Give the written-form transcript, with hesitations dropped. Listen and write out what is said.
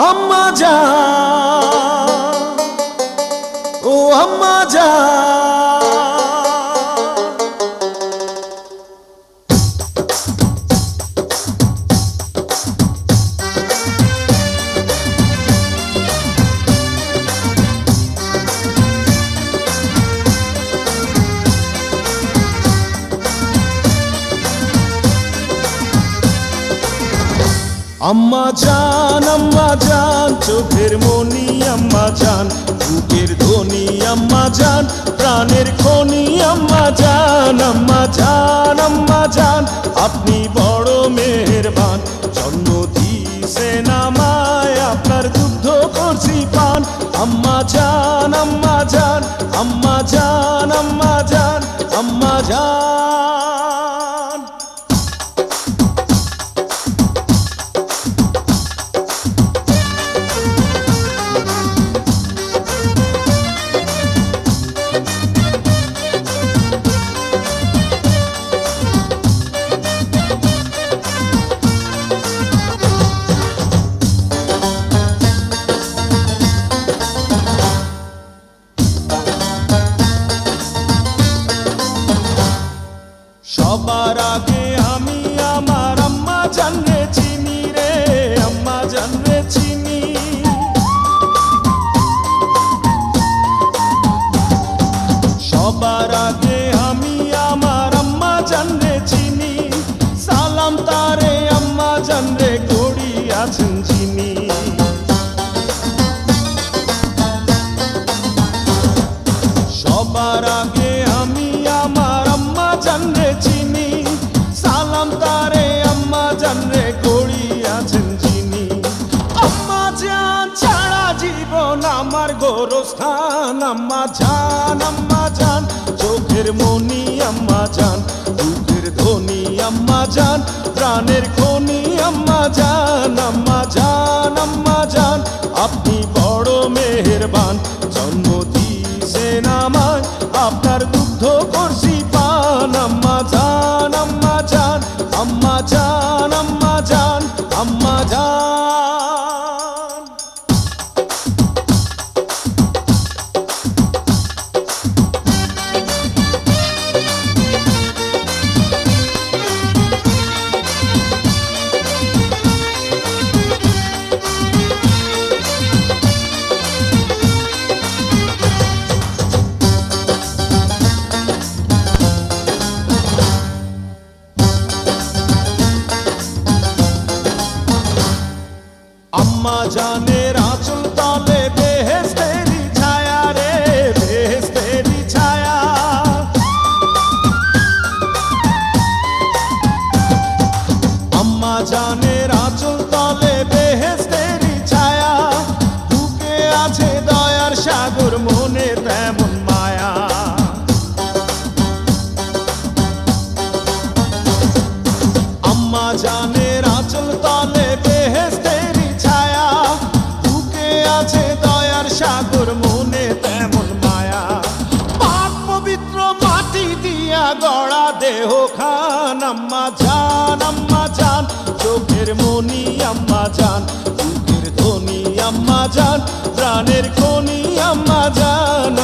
আম্মা জান, ও আম্মা জান। আম্মা জান, চোখের মনি আম্মা জান, বুকের ধ্বনি আম্মা জান, প্রাণের খনি আম্মা জান। আম্মা জান, আম্মা জান, আপনি বড় মেহেরবান, জন্ম দিয়েছেন আমায়, আপনার দুগ্ধ করছি পান। আম্মা জান, আম্মা জান, আম্মা জান, আম্মা জান, আম্মা জান। সবার আগে আমি আমার আম্মা জানরে চিনি রে, আম্মা জানরে চিনি। সবার আগে আমি আমার আম্মা জানরে চিনি, সালাম তারে আম্মা জানরে করি আছেন যিনি। সবার আগে আমি আমার আম্মা জানরে চিনি, সালাম তারে আম্মা জানরে করি আছেন যিনি। আম্মা জান ছাড়া জীবন আমার গোরস্থান। আম্মা জান, আম্মা জান, চোখের মনি আম্মা জান, বুকের ধ্বনি আম্মা জান, প্রাণের খনি আম্মা জান। আম্মা জান, আম্মা জান, আপনি বড় মেহেরবান, জন্ম দিয়েছেন আমায়, আপনার দুগ্ধ করছি পান। আম্মা জান, আম্মা জান, আম্মা জান, আম্মা জান, আম্মা জান। আম্মা জানের আঁচল তলে বেহেশতেরি ছায়া রে, বেহেশতেরি ছায়া। আম্মা জানের আঁচল তলে বেহেশতেরি ছায়া, বুকে আছে দয়ার সাগর, মনে তেমন মায়া। আম্মা জানের আঁচল তলে বেহেশতেরি ছায়া, বুকে আছে দয়ার সাগর, মনে তেমন মায়া। পাক পবিত্র মাটি দিয়া গড়া দেহ খান। আম্মা জান, আম্মা জান, চোখের মনি আম্মা জান, বুকের ধ্বনি আম্মা জান, প্রাণের খনি আম্মা জান।